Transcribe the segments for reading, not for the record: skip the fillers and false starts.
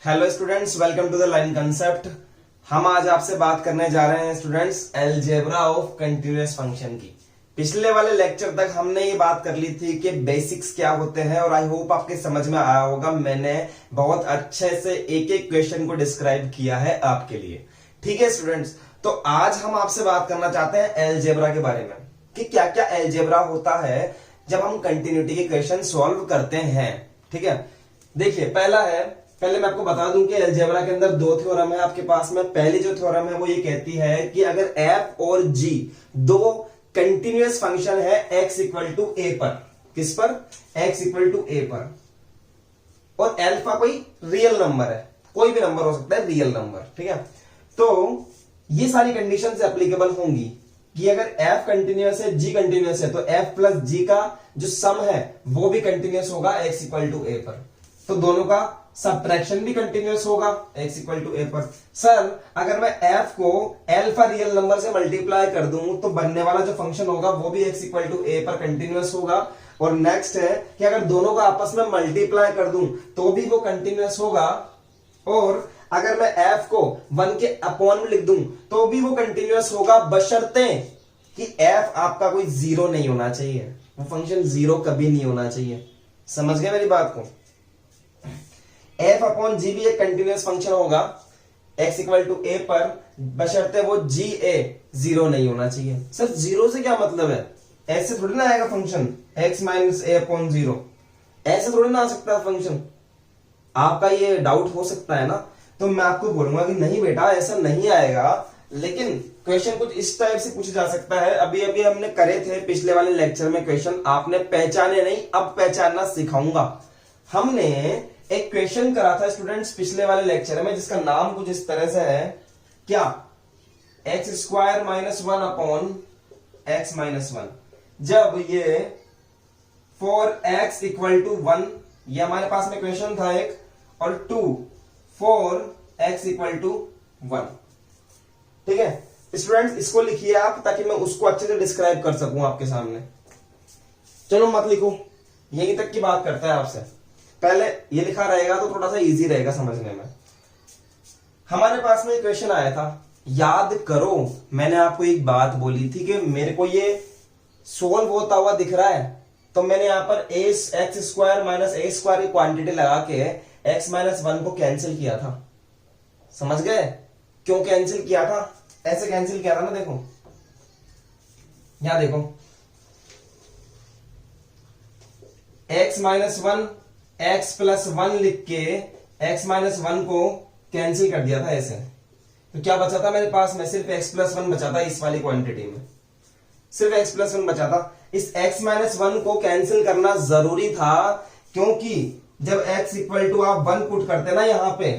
Hello students, welcome to the line concept. हम आज आपसे बात करने जा रहे हैं students algebra of continuous function की। पिछले वाले लेक्चर तक हमने ये बात कर ली थी कि बेसिक्स क्या होते हैं और आई होप आपके समझ में आया होगा। मैंने बहुत अच्छे से एक एक क्वेश्चन को डिस्क्राइब किया है आपके लिए। ठीक है स्टूडेंट्स, तो आज हम आपसे बात करना चाहते हैं अलजेब्रा के बारे में कि क्या क्या अलजेब्रा होता है जब हम कंटिन्यूटी के क्वेश्चन सॉल्व करते हैं। ठीक है, देखिए पहले मैं आपको बता दूं कि अलजेब्रा के अंदर दो थ्योरम है आपके पास में। पहली जो थ्योरम है वो ये कहती है कि अगर f और g दो कंटिन्यूअस फंक्शन है x इक्वल टू a पर, किस पर? x इक्वल टू a पर, और अल्फा कोई रियल नंबर है, कोई भी नंबर हो सकता है रियल नंबर। ठीक है, तो ये सारी कंडीशन से एप्लीकेबल होंगी कि अगर f कंटिन्यूअस है g कंटिन्यूअस है तो f प्लस g का जो सम है वो भी कंटिन्यूअस होगा x इक्वल टू a पर, तो दोनों का सबट्रैक्शन भी कंटिन्यूअस होगा x इक्वल टू a पर। सर अगर मैं f को अल्फा रियल नंबर से मल्टीप्लाई कर दूं तो बनने वाला जो फंक्शन होगा वो भी x इक्वल टू a पर कंटिन्यूअस होगा। और नेक्स्ट है कि अगर दोनों का आपस में मल्टीप्लाई कर दूं तो भी वो कंटिन्यूअस होगा। और अगर मैं f को 1 के अपॉन में लिख दूं तो भी वो कंटिन्यूअस होगा, बशर्ते कि f आपका कोई जीरो नहीं होना चाहिए। वो फंक्शन जीरो कभी नहीं होना चाहिए। समझ गए मेरी बात को? f अपॉन जी भी एक कंटिन्यूअस फंक्शन होगा x इक्वल टू a पर, बशर्ते वो जी ए जीरो नहीं होना चाहिए। सर जीरो से क्या मतलब है? ऐसे थोड़ी ना आएगा फंक्शन x माइनस ए अपॉन जीरो, ऐसे थोड़ी ना आ सकता है फंक्शन। आपका ये डाउट हो सकता है ना, तो मैं आपको बोलूंगा कि नहीं बेटा ऐसा नहीं आएगा, लेकिन क्वेश्चन कुछ इस टाइप से पूछा जा सकता है। अभी अभी हमने करे थे पिछले वाले लेक्चर में क्वेश्चन, आपने पहचाने नहीं, अब पहचानना सिखाऊंगा। हमने एक क्वेश्चन करा था स्टूडेंट्स पिछले वाले लेक्चर में जिसका नाम कुछ इस तरह से है, क्या? X square minus one upon x minus one. जब ये for x equal to one, ये हमारे पास में क्वेश्चन था एक, और two for x equal to one. ठीक है स्टूडेंट्स, इसको लिखिए आप ताकि मैं उसको अच्छे से डिस्क्राइब कर सकूं आपके सामने। चलो मत लिखो, यहीं तक की बात करता है आपसे। पहले ये लिखा रहेगा तो थोड़ा सा इजी रहेगा समझने में। हमारे पास में एक क्वेश्चन आया था, याद करो मैंने आपको एक बात बोली थी कि मेरे को ये सोल्व होता हुआ दिख रहा है, तो मैंने यहां पर एक्स स्क्वायर माइनस ए स्क्वायर की क्वांटिटी लगा के एक्स माइनस वन को कैंसिल किया था। समझ गए क्यों कैंसिल किया था? ऐसे कैंसिल किया था ना, देखो यहां देखो, x minus one x plus one लिख के एक्स माइनस वन को कैंसिल कर दिया था ऐसे। तो क्या बचा था मेरे पास में? सिर्फ एक्स प्लस वन बचा था इस वाली क्वांटिटी में, सिर्फ एक्स प्लस वन बचा था। इस एक्स माइनस वन को कैंसिल करना जरूरी था, क्योंकि जब एक्स इक्वल टू आप वन पुट करते ना यहां पे,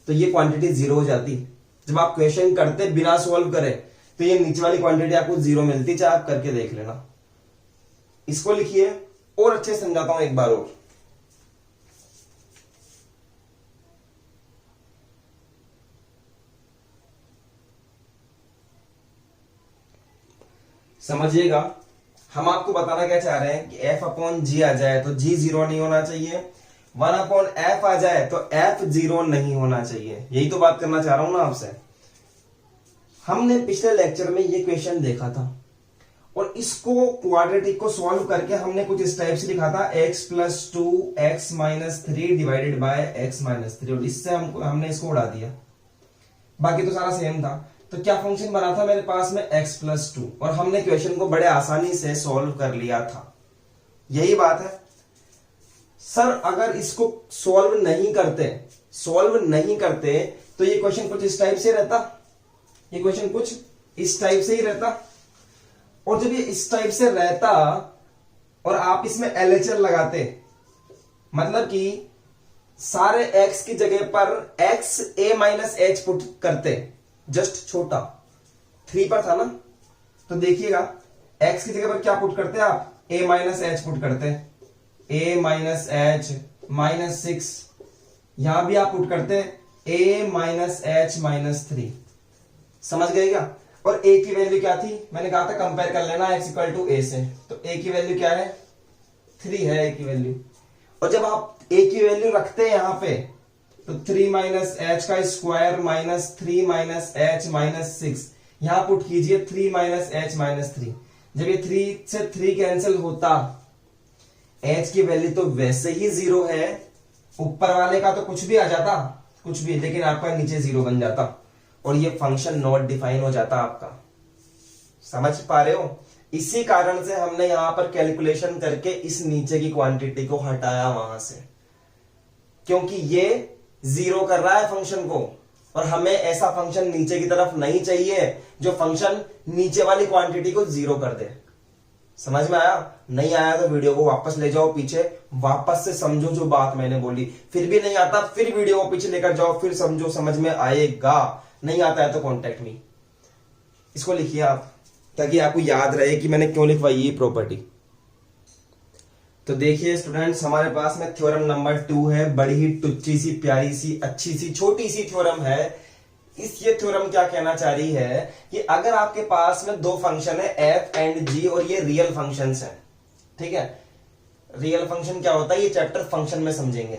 तो ये क्वांटिटी जीरो हो जाती। जब आप क्वेश्चन करते बिना सोल्व करे तो ये नीचे वाली क्वांटिटी आपको जीरो मिलती, चाहे आप करके देख लेना। इसको लिखिए और अच्छे से समझाता हूं एक बार और। समझिएगा, हम आपको बताना क्या चाह रहे हैं कि f अपॉन जी आ जाए तो g जीरो नहीं होना चाहिए, 1 अपॉन f आ जाए तो f जीरो नहीं होना चाहिए। यही तो बात करना चाह रहा हूं ना आपसे। हमने पिछले लेक्चर में ये क्वेश्चन देखा था और इसको क्वाड्रेटिक को सॉल्व करके हमने कुछ इस टाइप से लिखा था, x plus two x minus three divided by x minus three, और इससे हमने इसको उड़ा दिया, बाकी तो सारा सेम था। तो क्या फंक्शन बना था मेरे पास में? x प्लस टू, और हमने क्वेश्चन को बड़े आसानी से सॉल्व कर लिया था। यही बात है। सर अगर इसको सॉल्व नहीं करते तो ये क्वेश्चन कुछ इस टाइप से रहता, ये क्वेश्चन कुछ इस टाइप से ही रहता। और जब ये इस टाइप से रहता और आप इसमें LHS लगाते, मतलब कि सारे x की जगह पर x a minus H put करते, जस्ट छोटा 3 पर था ना, तो देखिएगा x की जगह पर क्या पुट करते हैं आप? a माइनस एच पुट करते, a माइनस एच माइनस 6, यहां भी आप पुट करते a माइनस एच माइनस 3। समझ गए क्या? और a की वैल्यू क्या थी? मैंने कहा था कंपेयर कर लेना x इक्वल टू a से, तो a की वैल्यू क्या है? 3 है a की वैल्यू। और जब आप a की वैल्यू रखते हैं यहां पे तो 3 माइनस एच का square minus 3 minus H minus 6, यहां पुट कीजिए 3 माइनस एच माइनस 3। जब ये 3 से 3 कैंसिल होता, एच की वैल्यू तो वैसे ही 0 है, ऊपर वाले का तो कुछ भी आ जाता, कुछ भी, लेकिन आपका नीचे 0 बन जाता और ये फंक्शन नॉट डिफाइन हो जाता आपका। समझ पा रहे हो? इसी कारण से हमने यहां पर कैलकुलेशन करके इस नीचे की क्वांटिटी को हटाया वहां से, क्योंकि ये 0 कर रहा है फंक्शन को और हमें ऐसा फंक्शन नीचे की तरफ नहीं चाहिए जो फंक्शन नीचे वाली क्वांटिटी को 0 कर दे। समझ में आया? नहीं आया तो वीडियो को वापस ले जाओ पीछे, वापस से समझो जो बात मैंने बोली। फिर भी नहीं आता, फिर वीडियो को पीछे लेकर जाओ, फिर समझो, समझ में आएगा। नहीं आता है तो कॉन्टेक्ट मी, इसको लिखिए आप, ताकि आपको याद रहे कि मैंने क्यों लिखवाई ये प्रॉपर्टी। तो देखिए स्टूडेंट्स, हमारे पास में थ्योरम नंबर 2 है, बड़ी ही टुच्ची सी, प्यारी सी, अच्छी सी, छोटी सी थ्योरम है। ये थ्योरम क्या कहना चाह रही है कि अगर आपके पास में दो फंक्शन है एफ एंड जी और ये रियल फंक्शंस हैं, ठीक है। रियल फंक्शन क्या होता है ये चैप्टर फंक्शन में समझेंगे,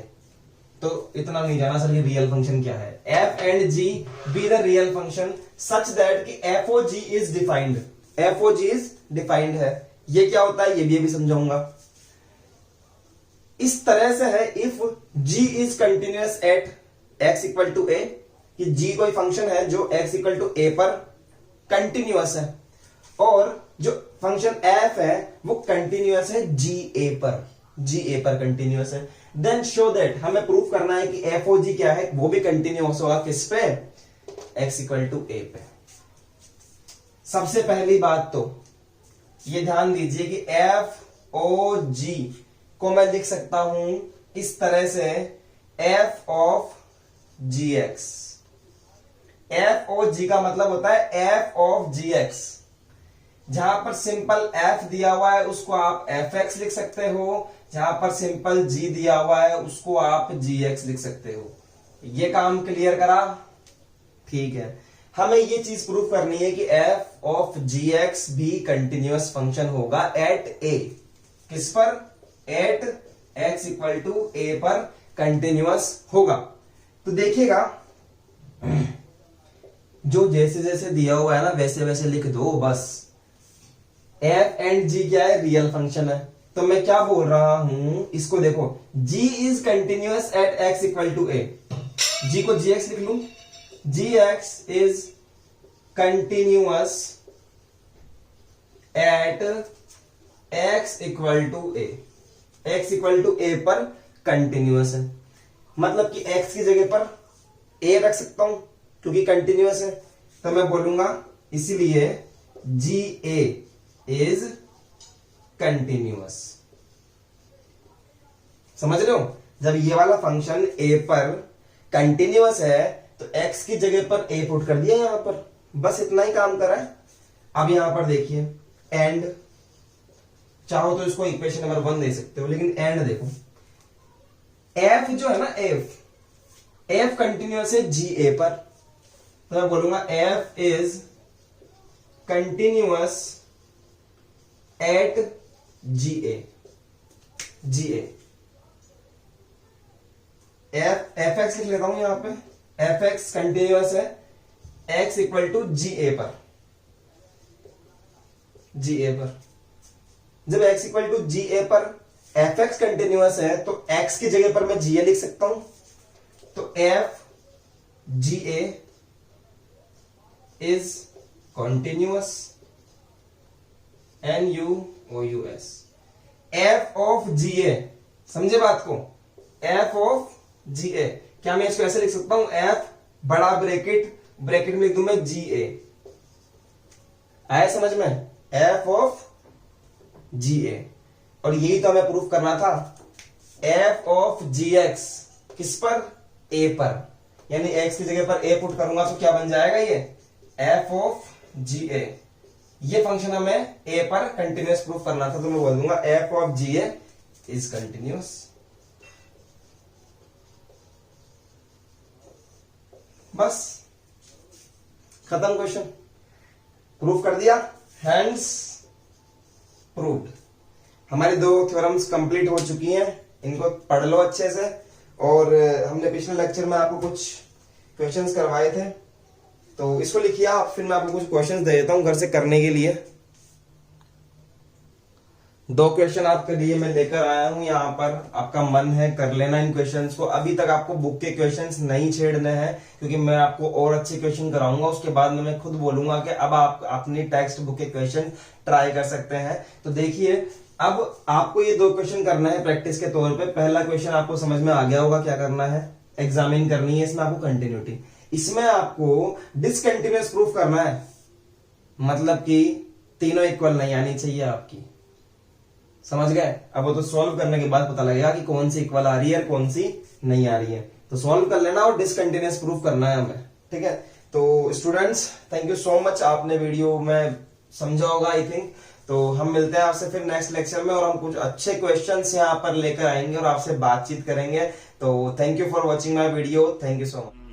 तो इतना नहीं जाना सर ये रियल फंक्शन क्या है। F and g be the real function such that कि f o g is defined, f o g is defined है। ये क्या होता है ये भी समझाऊंगा। इस तरह से है, if g is continuous at x equal to a, कि g कोई फंक्शन है जो x इक्वल टू ए पर कंटिन्यूअस है, और जो फंक्शन f है वो कंटिन्यूअस है g a पर कंटिन्यूअस है, देन शो दैट, हमें प्रूफ करना है कि एफ ओ जी क्या है, वो भी कंटिन्यूअस होगा किस पे, x इक्वल टू ए पे। सबसे पहली बात तो ये ध्यान दीजिए कि एफ ओ जी को मैं लिख सकता हूं इस तरह से, f of g x. F o g का मतलब होता है एफ ऑफ जी एक्स। जहां पर सिंपल एफ दिया हुआ है उसको आप एफ एक्स लिख सकते हो, जहां पर सिंपल जी दिया हुआ है उसको आप जी एक्स लिख सकते हो। ये काम क्लियर करा? ठीक है। हमें ये चीज प्रूफ करनी है कि एफ ऑफ जी एक्स भी कंटिन्यूअस फंक्शन होगा एट ए। किस पर? Eight x equal to a पर कंटिन्यूअस होगा। तो देखिएगा, जो जैसे जैसे दिया हुआ है ना वैसे वैसे लिख दो बस। एफ एंड जी क्या है? रियल फंक्शन है। तो मैं क्या बोल रहा हूं, इसको देखो, g is continuous at x equal to a. g को gx लिख लू, gx is continuous at x equal to a. x equal to a पर कंटिन्यूअस है, मतलब कि x की जगह पर a रख सकता हूं क्योंकि कंटिन्यूअस है। तो मैं बोलूंगा इसीलिए जी ए इज कंटिन्यूअस। समझ रहे हो? जब ये वाला फंक्शन a पर कंटिन्यूअस है तो x की जगह पर a पुट कर दिया यहां पर, बस इतना ही काम करा है। अब यहां पर देखिए, एंड, चाहो तो इसको इक्वेशन नंबर 1 दे सकते हो, लेकिन एंड देखो, f जो है ना, f कंटिन्यूअस है जी ए पर, तो मैं बोलूंगा f is continuous at g a. F x लिख लेता हूं यहां पे, एफ एक्स कंटिन्यूअस है x equal to g a पर, जब x equal to g a पर एफ एक्स कंटिन्यूअस है तो x की जगह पर मैं जी ए लिख सकता हूं। तो f g a is continuous, NUOUS, f of g a. समझे बात को? एफ ऑफ जी ए, क्या मैं इसको ऐसे लिख सकता हूं, एफ बड़ा ब्रैकेट में लिख दूं मैं जी ए। आया समझ में? एफ ऑफ जी ए। और यही तो हमें प्रूफ करना था, एफ ऑफ जी एक्स किस पर? ए पर, यानी एक्स की जगह पर ए पुट करूंगा तो क्या बन जाएगा ये, एफ ऑफ जी ए। ये फंक्शन हमें ए पर कंटिन्यूअस प्रूफ करना था, तो मैं बोल दूंगा f of g a is continuous. बस खत्म क्वेश्चन, प्रूफ कर दिया, हैंड्स प्रूव्ड। हमारी दो थ्योरम्स कंप्लीट हो चुकी हैं, इनको पढ़ लो अच्छे से और हमने पिछले लेक्चर में आपको कुछ क्वेश्चंस करवाए थे, तो इसको लिखिए आप, फिर मैं आपको कुछ क्वेश्चंस दे देता हूं घर से करने के लिए। 2 क्वेश्चन आपके लिए मैं लेकर आया हूं यहाँ पर, आपका मन है कर लेना इन क्वेश्चंस को। अभी तक आपको बुक के क्वेश्चंस नहीं छेड़ने हैं, क्योंकि मैं आपको और अच्छे क्वेश्चन कराऊंगा, उसके बाद में मैं खुद बोलूंगा कि अब आप अपनी टेक्स्ट बुक के क्वेश्चन ट्राई कर सकते हैं। तो देखिए, अब आपको ये 2 क्वेश्चन करना है प्रैक्टिस के तौर पे। पहला क्वेश्चन आपको समझ में आ गया होगा क्या करना है, एग्जामिन करनी है इसमें आपको कंटिन्यूटी। इसमें आपको डिसकंटिन्यूअस प्रूफ करना है, मतलब कि तीनों इक्वल नहीं आनी चाहिए आपकी, समझ गए। अब वो तो सॉल्व करने के बाद पता लगेगा कि कौन सी इक्वल आ रही है और कौन सी नहीं आ रही है। तो सॉल्व कर लेना और डिसकंटिन्यूअस प्रूफ करना है हमें, ठीक है। तो students, thank you so much, आपने वीडियो में समझा होगा आई थिंक। तो हम मिलते हैं आपसे फिर नेक्स्ट लेक्चर में, और हम कुछ अच्छे क्वेश्चंस यहाँ पर लेकर आएंगे और आपसे बातचीत करेंगे। तो thank you for watching my video, thank you so much.